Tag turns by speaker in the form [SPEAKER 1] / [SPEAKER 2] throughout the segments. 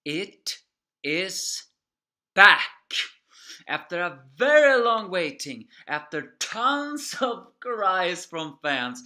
[SPEAKER 1] It is back after a very long waiting, after tons of cries from fans,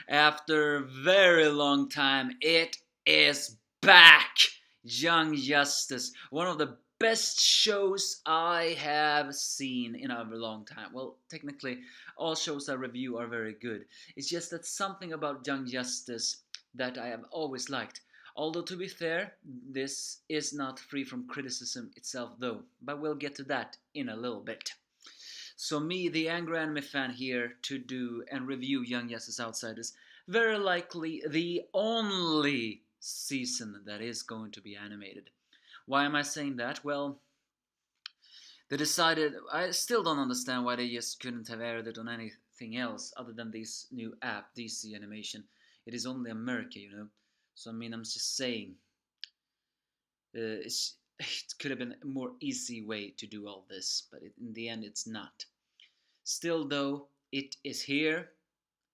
[SPEAKER 1] after a very long time. It is back. Young Justice, one of the best shows I have seen in a long time. Well, technically, all shows I review are very good. It's just that something about Young Justice that I have always liked. Although, to be fair, this is not free from criticism itself, though, but we'll get to that in a little bit. So, me, the angry anime fan, here to do and review Young Justice Outsiders, very likely the only season that is going to be animated. Why am I saying that? Well, they decided. I still don't understand why they just couldn't have aired it on anything else other than this new app, DC Animation. It is only America, you know. So I mean, I'm just saying, it could have been a more easy way to do all this, but in the end, it's not. Still, though, it is here,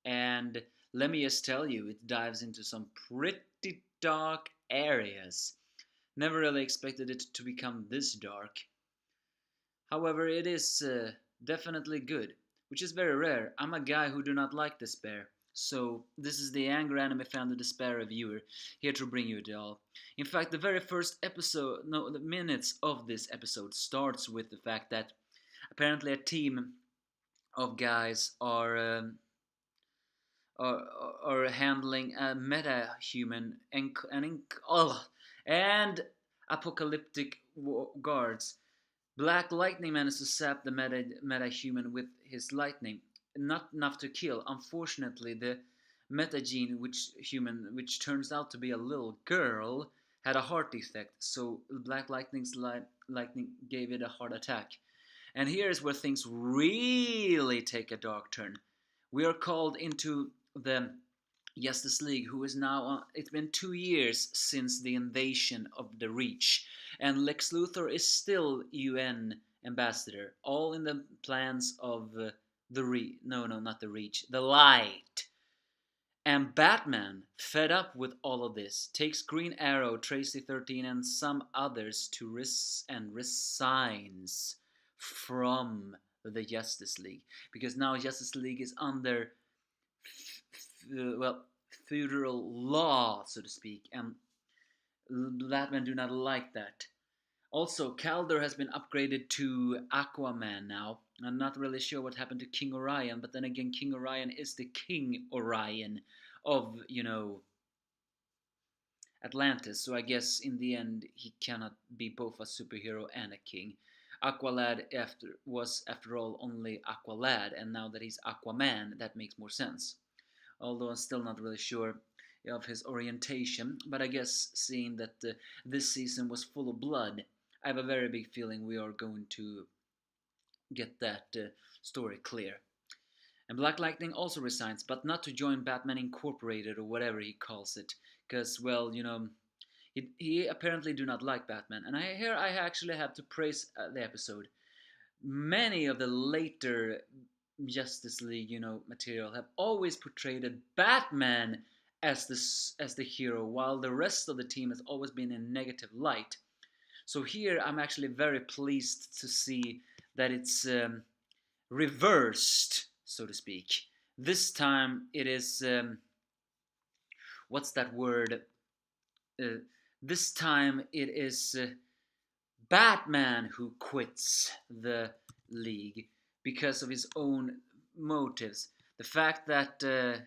[SPEAKER 1] and let me just tell you, it dives into some pretty dark areas. Never really expected it to become this dark. However, it is definitely good, which is very rare. I'm a guy who do not like despair. So, this is the Angry Anime Fan, the Despair Reviewer, here to bring you it all. In fact, the very first episode, no, the minutes of this episode starts with the fact that apparently a team of guys are, are handling a meta-human and apocalyptic guards. Black Lightning managed to sap the meta-human with his lightning, not enough to kill. Unfortunately, the meta-gene, which turns out to be a little girl, had a heart defect, so Black Lightning's lightning gave it a heart attack. And here's where things really take a dark turn. We are called into the Justice League, who is now, it's been 2 years since the invasion of the Reach, and Lex Luthor is still UN ambassador, all in the plans of not the Reach, the Light. And Batman, fed up with all of this, takes Green Arrow, Tracy 13, and some others to resigns from the Justice League, because now Justice League is under well, federal law, so to speak, and Batman do not like that. Also, Calder has been upgraded to Aquaman now. I'm not really sure what happened to King Orion, but then again, King Orion is the King Orion of, Atlantis, so I guess in the end he cannot be both a superhero and a king. Aqualad was after all only Aqualad, and now that he's Aquaman, that makes more sense. Although I'm still not really sure of his orientation, but I guess seeing that this season was full of blood, I have a very big feeling we are going to get that story clear. And Black Lightning also resigns, but not to join Batman Incorporated or whatever he calls it, because, well, he apparently do not like Batman. And I actually have to praise the episode. Many of the later Justice League, material have always portrayed Batman as the hero, while the rest of the team has always been in negative light. So here, I'm actually very pleased to see that it's reversed, so to speak. This time, it is what's that word? Uh, this time, it is Batman who quits the league because of his own motives. The fact that, the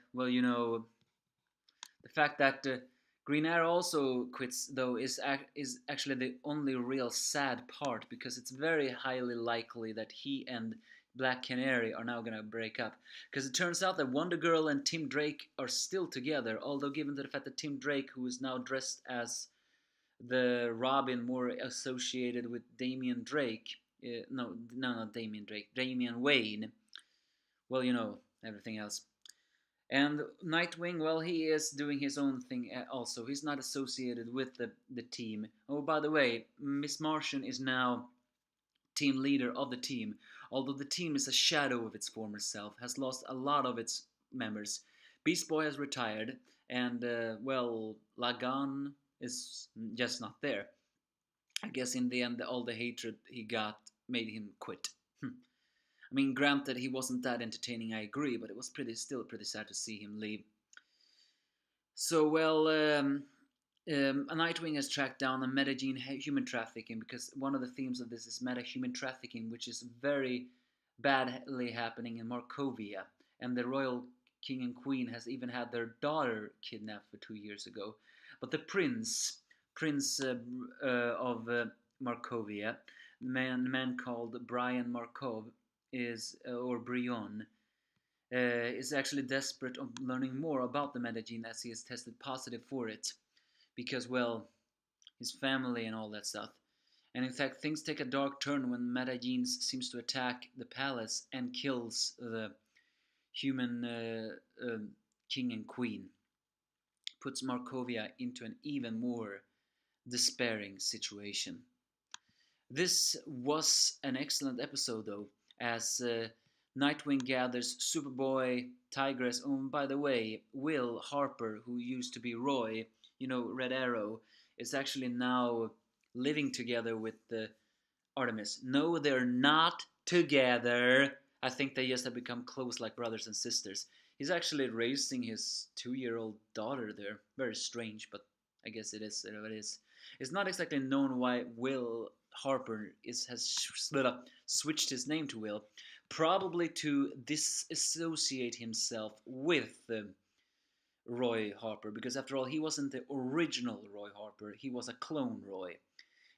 [SPEAKER 1] fact that Green Arrow also quits, though, is actually the only real sad part, because it's very highly likely that he and Black Canary are now gonna break up. Because it turns out that Wonder Girl and Tim Drake are still together, although given the fact that Tim Drake, who is now dressed as the Robin more associated with Damian Drake, not Damian Drake, Damian Wayne, well, everything else. And Nightwing, well, he is doing his own thing also. He's not associated with the team. Oh, by the way, Miss Martian is now team leader of the team. Although the team is a shadow of its former self, has lost a lot of its members. Beast Boy has retired, and, Lagan is just not there. I guess in the end, all the hatred he got made him quit. I mean, granted, he wasn't that entertaining, I agree, but it was still pretty sad to see him leave. So, well, a Nightwing has tracked down a meta-gene human trafficking, because one of the themes of this is meta-human trafficking, which is very badly happening in Markovia. And the royal king and queen has even had their daughter kidnapped for 2 years ago. But the prince of Markovia, man called Brian Markov, or Brion, is actually desperate of learning more about the metagene, as he has tested positive for it, because, well, his family and all that stuff. And in fact, things take a dark turn when metagene seems to attack the palace and kills the human king and queen. Puts Markovia into an even more despairing situation. This was an excellent episode, though, as Nightwing gathers Superboy, Tigress, and by the way, Will Harper, who used to be Roy, Red Arrow, is actually now living together with Artemis. No, they're not together. I think they just have become close like brothers and sisters. He's actually raising his 2-year-old daughter there. Very strange, but I guess it is what it is. It's not exactly known why Will Harper has switched his name to Will, probably to disassociate himself with Roy Harper, because after all, he wasn't the original Roy Harper, he was a clone Roy,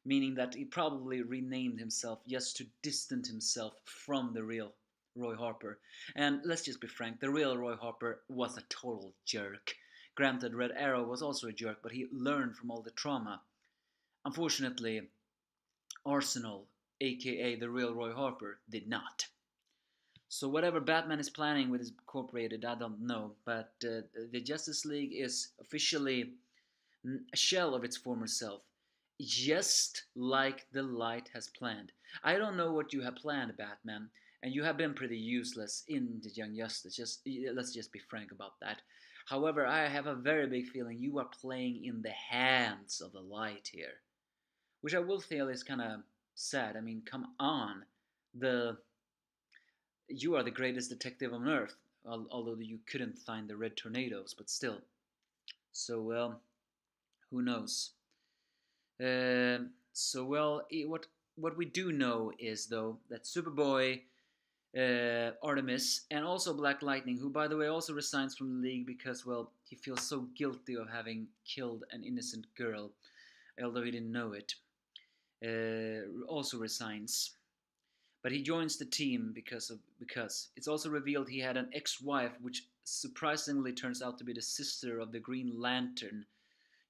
[SPEAKER 1] meaning that he probably renamed himself just to distance himself from the real Roy Harper. And let's just be frank, the real Roy Harper was a total jerk. Granted, Red Arrow was also a jerk, but he learned from all the trauma. Unfortunately, Arsenal, aka the real Roy Harper, did not. So whatever Batman is planning with his Incorporated, I don't know, but the Justice League is officially a shell of its former self, just like the Light has planned. I don't know what you have planned, Batman, and you have been pretty useless in the Young Justice. Let's just be frank about that. However, I have a very big feeling you are playing in the hands of the Light here, which I will feel is kind of sad. I mean, come on, you are the greatest detective on Earth, although you couldn't find the red tornadoes, but still. So, well, who knows? What we do know is, though, that Superboy, Artemis, and also Black Lightning, who, by the way, also resigns from the League because, well, he feels so guilty of having killed an innocent girl, although he didn't know it, also resigns. But he joins the team because it's also revealed he had an ex-wife, which surprisingly turns out to be the sister of the Green Lantern.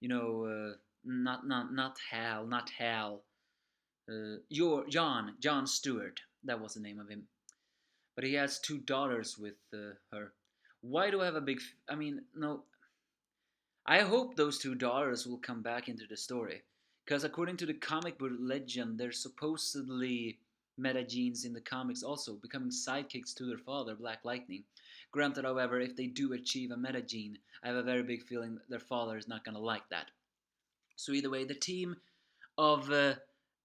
[SPEAKER 1] Not Hal. John Stewart. That was the name of him. But he has 2 daughters with her. Why do I have a big? No. I hope those 2 daughters will come back into the story, because according to the comic book legend, they're supposedly metagenes in the comics, also becoming sidekicks to their father, Black Lightning. Granted, however, if they do achieve a metagene, I have a very big feeling their father is not going to like that. So either way, the team of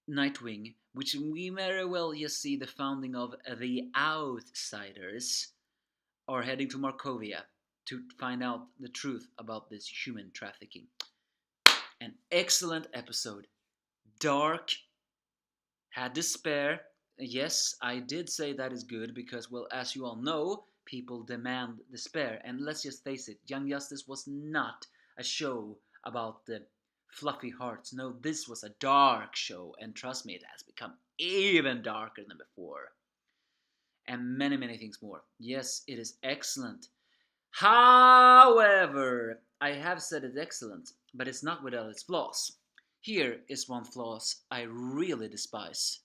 [SPEAKER 1] Nightwing, which we very well just see the founding of the Outsiders, are heading to Markovia to find out the truth about this human trafficking. An excellent episode. Dark, had despair. Yes, I did say that is good because, well, as you all know, people demand despair. And let's just face it, Young Justice was not a show about the fluffy hearts. No, this was a dark show, and trust me, it has become even darker than before. And many, many things more. Yes, it is excellent. However, I have said it's excellent, but it's not without its flaws. Here is one flaw I really despise.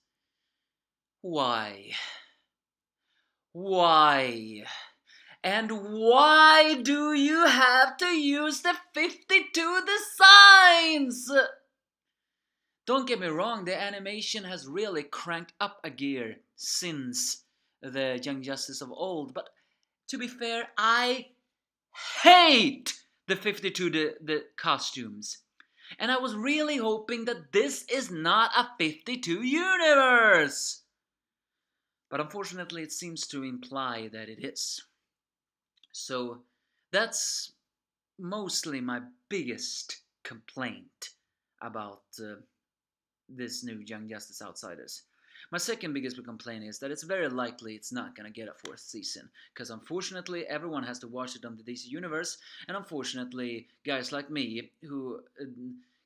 [SPEAKER 1] Why? Why? And why do you have to use the 52 designs? Don't get me wrong, the animation has really cranked up a gear since the Young Justice of old, but to be fair, I hate the 52 the costumes. And I was really hoping that this is not a 52 universe! But unfortunately, it seems to imply that it is. So that's mostly my biggest complaint about this new Young Justice Outsiders. My second biggest complaint is that it's very likely it's not gonna get a fourth season, because unfortunately everyone has to watch it on the DC Universe, and unfortunately guys like me who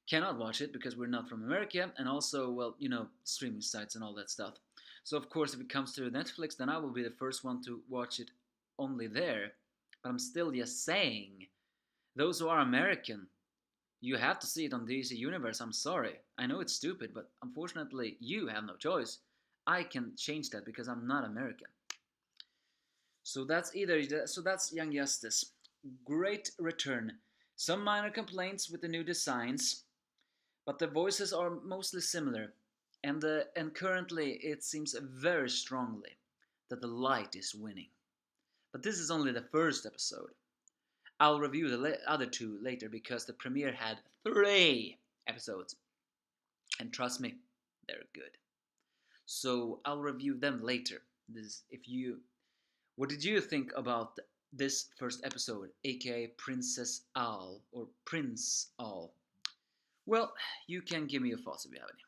[SPEAKER 1] cannot watch it because we're not from America, and also, well, streaming sites and all that stuff. So of course, if it comes to Netflix, then I will be the first one to watch it only there. But I'm still just saying, those who are American, you have to see it on DC Universe. I'm sorry. I know it's stupid, but unfortunately, you have no choice. I can change that because I'm not American. So that's Young Justice. Great return. Some minor complaints with the new designs, but the voices are mostly similar. And currently it seems very strongly that the light is winning. But this is only the first episode. I'll review the other two later because the premiere had 3 episodes. And trust me, they're good. So I'll review them later. What did you think about this first episode, aka Princess Owl or Prince Owl? Well, you can give me your thoughts if you have any.